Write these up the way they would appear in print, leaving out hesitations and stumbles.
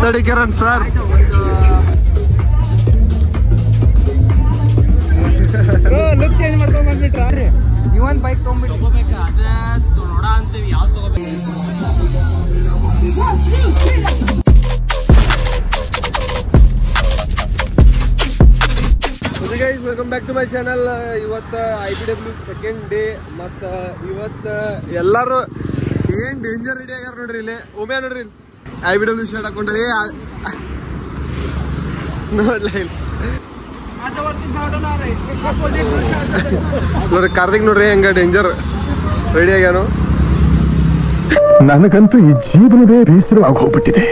ಮಾತಾಡಿ Kiran sir. Look change ಮಾಡ್ಕೊಂಡ್ ಬಂದ್ಬಿಟ್ರಿ. ಇವನ್ bike ತಗೊಂಡ್ಬಿಟ್ಟು ಅದೇ ನೋಡ ಅಂತೀವಿ ಯಾವ್ದು ತಗೋಬೇಕು. Welcome back to my channel. ಇವತ್ತು IBW ಸೆಕೆಂಡ್ ಡೇ. ಮತ್ತು ಇವತ್ತು ಎಲ್ಲರೂ ಏನ್ ಡೇಂಜರ್ ರೆಡಿ ಆಗ್ಯಾರ ನೋಡ್ರಿ. ಇಲ್ಲಿ ಒಮ್ಮೆ ನೋಡ್ರಿ, IBW ಶರ್ಟ್ ಹಾಕೊಂಡ್ರಿ ನೋಡ್ಲ ಇಲ್ಲಿ ನೋಡ್ರಿ. ಕಾರ್ತಿಕ್ ನೋಡ್ರಿ ಹೆಂಗ ಡೇಂಜರ್ ರೆಡಿ ಆಗ್ಯಾನು. ನನಗಂತೂ ಈ ಜೀವನವೇ ಬೇಸರವಾಗಿ ಹೋಗ್ಬಿಟ್ಟಿದೆ.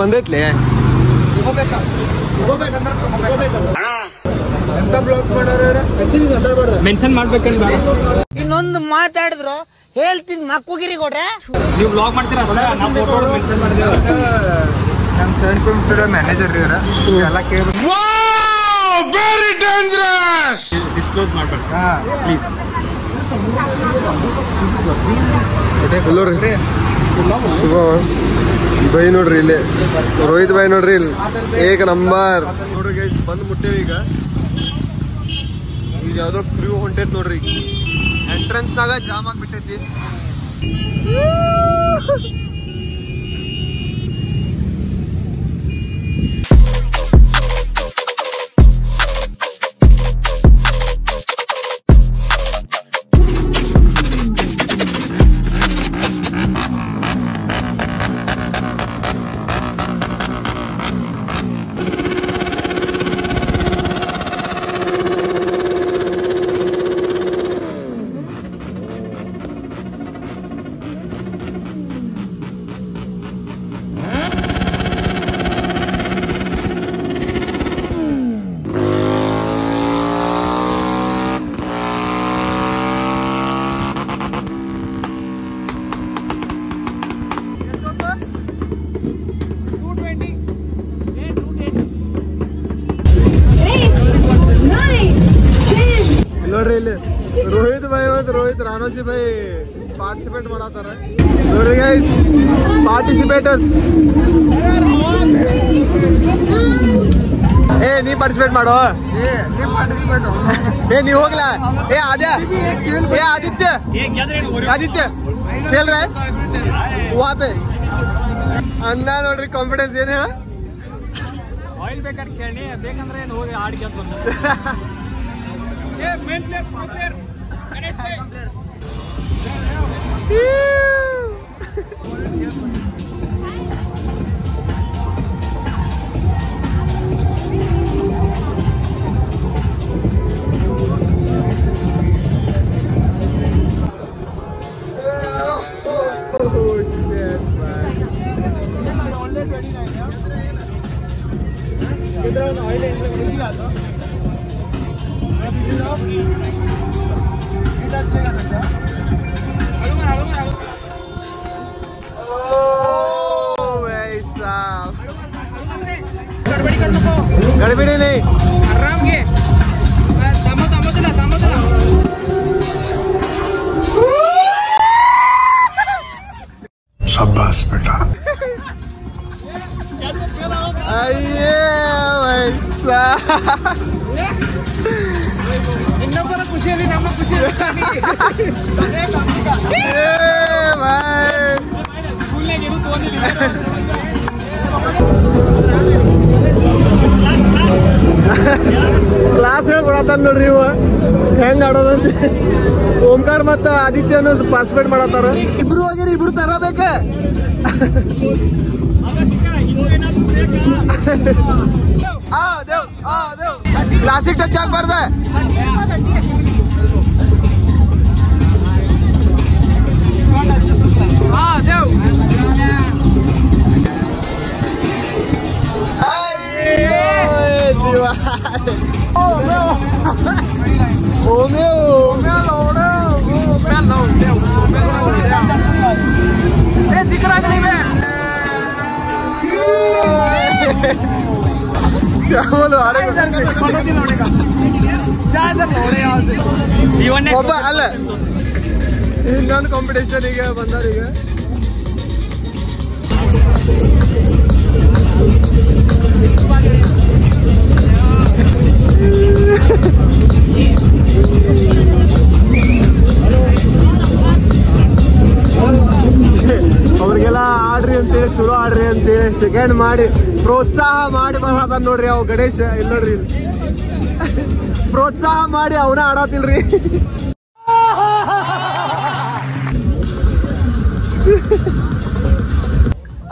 ಬಂದೈತ್ಲಿ ಮೆನ್ಷನ್ ಮಾಡ್ಬೇಕಂದ್ರೆ ಇನ್ನೊಂದು ಮಾತಾಡಿದ್ರು ಹೇಳ್ತೀನಿ ಮಕ್ಕುಗಿರಿ ಕೊಡ್ರೆ. ನೀವು ಬ್ಲಾಗ್ ಮಾಡ್ತೀರಾ ಅಷ್ಟೇ. ನಾವು ಫೋಟೋ ಮೆನ್ಷನ್ ಮಾಡಿದ್ದೇವೆ. ನಮ್ಮ ಸೆವೆನ್ ಫಿಲ್ಮ್ ಸ್ಟುಡಿಯೋ ಮ್ಯಾನೇಜರ್ ಇವ್ರ ಎಲ್ಲ ಕೇಳ್ಬೇಕು. Very dangerous. ಡಿಸ್ಕ್ಲೋಸ್ ಮಾಡ್ಬೇಕು ಪ್ಲೀಸ್. ಶುಭ ಬೈ ನೋಡ್ರಿ ಇಲ್ಲಿ ರೋಹಿತ್ ಬಾಯ್ ನೋಡ್ರಿ ಇಲ್ಲಿ ಏಕ ನಂಬರ್ ನೋಡ್ರಿ ಗೈಸ್. ಬಂದು ಮುಟ್ಟೇವಿ ಈಗ ಯಾವ್ದೋ ಕ್ರೂ ಹೊಂಟೈತ್ ನೋಡ್ರಿ. ಎಂಟ್ರೆನ್ಸ್ ನಾಗ ಜಾಮ್ ಆಗ್ಬಿಟ್ಟೈತಿ. ನೋಡ್ರಿ ಇಲ್ಲಿ ರೋಹಿತ್ ಭಾಯ್ ಮತ್ತು ರೋಹಿತ್ ರಾಣೋಜಿ ಭಾಯ್ ಪಾರ್ಟಿಸಿಪೇಟ್ ಮಾಡತ್ತಾರ ನೋಡ್ರಿ ಗೈಸ್. ಪಾರ್ಟಿಸಿಪೇಟರ್ಸ್ ಏ ನೀ ಪಾರ್ಟಿಸಿಪೇಟ್ ಮಾಡೋ. ಏ ನೀ ಹೋಗ್ಲಾ. ಏ ಆದಿತ್ಯ खेल रहा है वहाँ पे. ಅಣ್ಣ ನೋಡ್ರಿ ಕಾನ್ಫಿಡೆನ್ಸ್ ಏನು. ಆಯಿಲ್ ಬೇಕಾದ್ರೆ ಕೇಳಿ ಬೇಕಂದ್ರೆ ಏನು ಹೋಗಿ ಆಡಿ ಗೆದ್ದು ಬಂದ. Main player Ganesh Bhai. गड़बड़ी नहीं आराम के शाबाश बेटा. अये वैसा ಇನ್ನೊಬ್ಬರ ಖುಷಿಯಲ್ಲಿ ನಮ್ಮ ಖುಷಿಯಲ್ಲಿ ಸ್ಕೂಲ್ನಾಗ ಇರು ತಗೊಂಡಿಲ್ಲ. ಕ್ಲಾಸ್ ಹೇಳ್ಕೊಡತ್ತಾನ ನೋಡ್ರಿ ಇವ ಹೆಂಗ್ ಆಡೋದಂತ. ಓಂಕಾರ ಮತ್ತ ಆದಿತ್ಯನು ಪಾರ್ಟಿಸಿಪೇಟ್ ಮಾಡತ್ತಾರ. ಇಬ್ರು ಹೋಗಿರಿ, ಇಬ್ರು ತರಬೇಕ. ಕ್ಲಾಸಿಕ್ ಟಚ್ ಆಗ್ಬಾರ್ದ. दिख रहा नहीं मैं क्या बोलो. अरे ಒಬ್ಬ ಅಲ್ಲ ಇನ್ನೊಂದು ಕಾಂಪಿಟೇಷನ್ ಈಗ ಬಂದಾರ. ಈಗ ಅವ್ರಿಗೆಲ್ಲ ಆಡ್ರಿ ಅಂತೇಳಿ ಚಲೋ ಆಡ್ರಿ ಅಂತೇಳಿ ಸೆಕೆಂಡ್ ಮಾಡಿ ಪ್ರೋತ್ಸಾಹ ಮಾಡಿ ಬರತಾನ ನೋಡ್ರಿ ಅವ್ ಗಣೇಶ್ ಇಲ್ಲ ನೋಡ್ರಿ ಇಲ್ಲಿ ಪ್ರೋತ್ಸಾಹ ಮಾಡಿ ಅವನ ಆಡತಿಲ್ರಿ.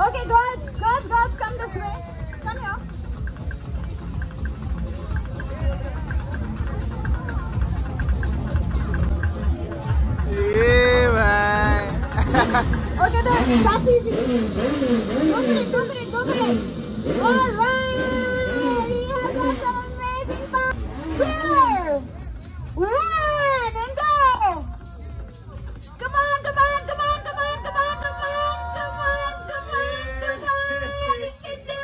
Okay, girls, come this way. Come here. Okay, then that's easy. 2 minutes. All right, we have got some amazing fun. 2, 1, and go. Come on. You can do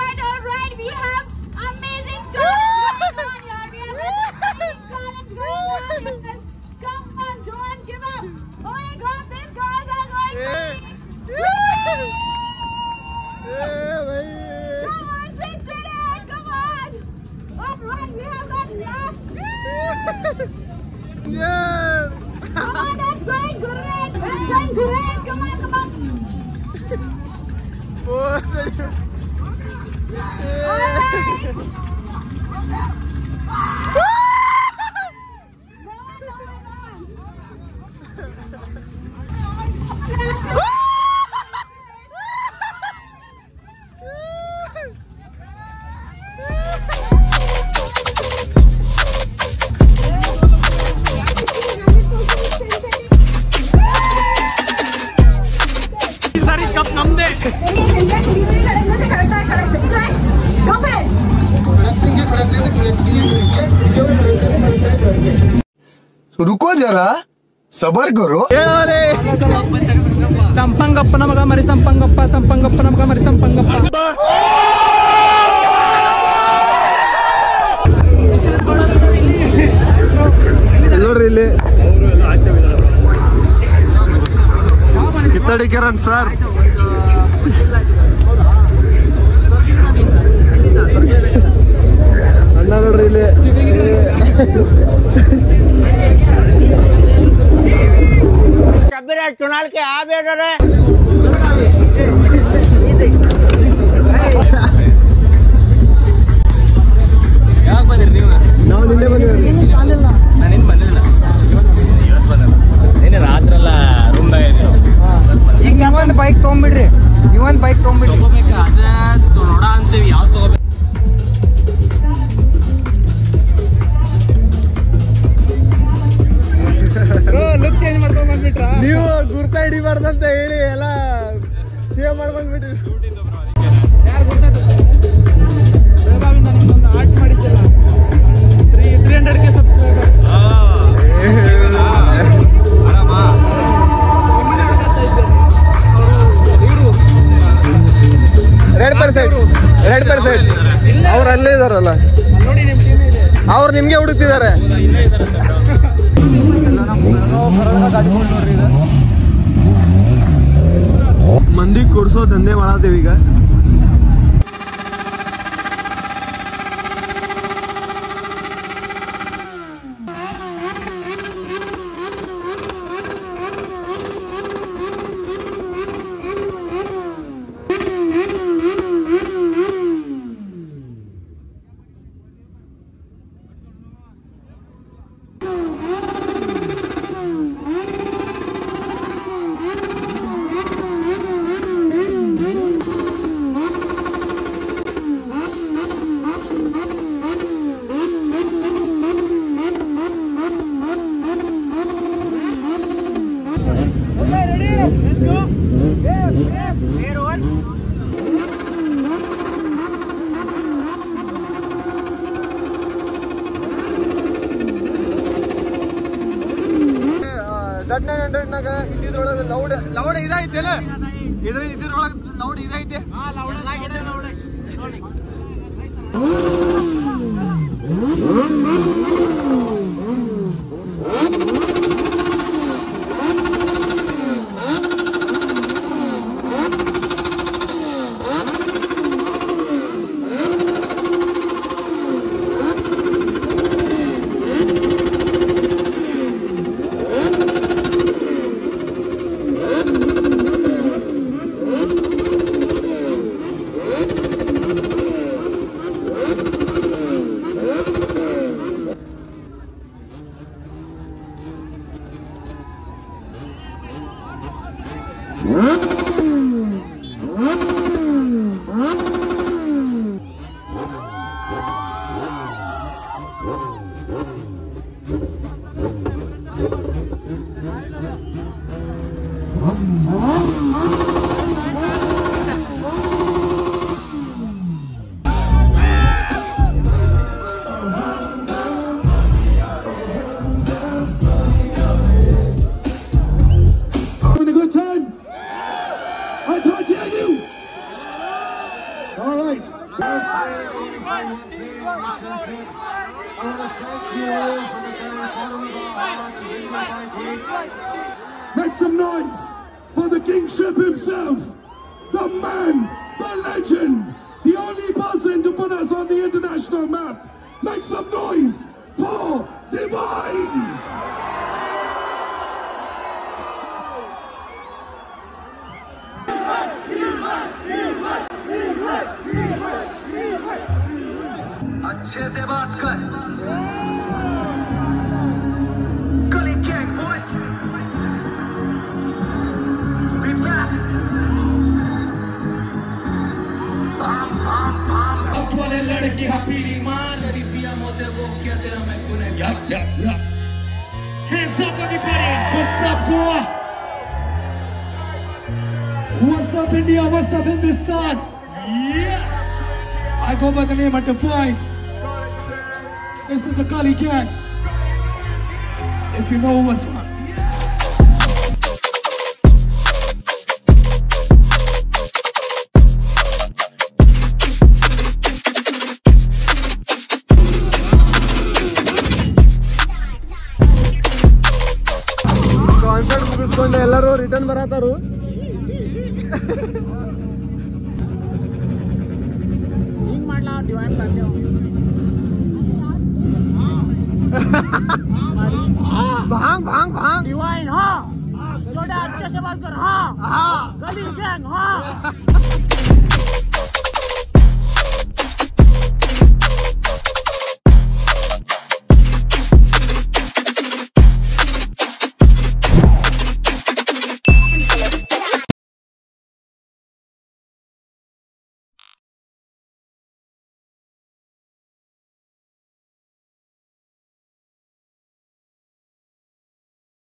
it. All right. We have amazing challenge going on here. We have amazing challenge going on here. Come on, don't give up. Oh my God, these girls are going crazy. Come on, she did it. Come on. All right, we have got last. Come on, that's going great. Come on. All right. ಈ ಸಾರಿ cup ನಮ್ದೇ. रुको जरा सबर करो. ಸಂಪಂಗಪ್ಪ ನಮಗ ಮರಿ ಸಂಪಂಗಪ್ಪ ನಮಗ ಮರಿ ಸಂಪಂಗಪ್ಪ. ನೋಡ್ರಿ ಇಲ್ಲಿ ಕಿತ್ತಡಿಕೆರನ್ ಸರ್ ಅಣ್ಣ ನೋಡ್ರಿ ಇಲ್ಲಿ चुनाल के आ बेटे ಯಾವಾಗ ಬಂದಿರಿ ನೀವು? ನಾವು ನಿನ್ನೆ ಬಂದಿದ್ದೀವಿ. ನಾನೇನು ಬಂದಿಲ್ಲ. ಇವತ್ತು ಬಂದಲ್ಲ. ನಿನ್ನೆ ರಾತ್ರೆಲ್ಲ ರೂಮ್ದಾಗ ಇದ್ದೀವಿ. ಈಗ ನೀವೊಂದು ಬೈಕ್ ತೊಗೊಂಬಿಡ್ರಿ. ತಗೋಬೇಕಾ? ಅದೇ ನೋಡ ಅಂತೀವಿ. ಯಾವ್ದು ತಗೋಬೇಕು? ಲುಕ್ ಚೇಂಜ್ ಮಾಡ್ಕೊಂಡ್ ಬಂದ್ಬಿಟ್ರ. ನೀವು ಗುರ್ತ ಹಿಡಿಬಾರ್ದಂತ ಹೇಳಿ ಎಲ್ಲ ಸೇವ್ ಮಾಡ್ಬಂದ್ಬಿಟ್ಟಿರಿ. ಯಾರು ಗೊತ್ತಾಯ್ತು? ಬೆಳಗಾವಿಂದ ನಿಮ್ದೊಂದು ಆರ್ಟ್ ಮಾಡಿದ್ದಲ್ಲ 300K ಸಬ್ಸ್ಕ್ರೈಬರ್. ರೆಡ್ ಪರ್ಸೆಂಟ್ ಅವ್ರು ಅಲ್ಲೇ ಇದಾರಲ್ಲ, ನೋಡಿ ನಿಮ್ ಟೀಮ್ ಇದೆ. ಅವ್ರು ನಿಮ್ಗೆ ಹುಡುಕ್ತಿದ್ದಾರೆ. ಮಂದಿ ಕೊಡ್ಸೋ ದಂಧೆ ಮಾಡತ್ತೇವ ಈಗ. Z900 ಇದ್ದಿದ್ರೊಳಗೆ ಲೌಡ್ ಇದೈತೆಲ್ಲ, ಇದ್ರೊಳಗೆ loud ಇದೈತೆ. Having a good time? I can't hear you. All right. Make some noise for the kingship himself, the man, the legend, the only person to put us on the international map. Make some noise for Divine. अच्छे से बात कर गली gang boy we back बम बम बम वाले लड़के हपीली मां शरीफिया मोते वो कहते हैं मैं गुने hands up everybody what's up Goa what's up India what's up Hindustan yeah I go by the name of Divine. This is the Kali Gang. If you know what's what. Concert ಮುಗಿಸ್ಕೊಂಡು ಎಲ್ಲರೂ return ಬರತಾರು. भांग भांग भांग divine हाँ, जोड़ा अच्छे से बात कर हाँ, गली गैंग हाँ.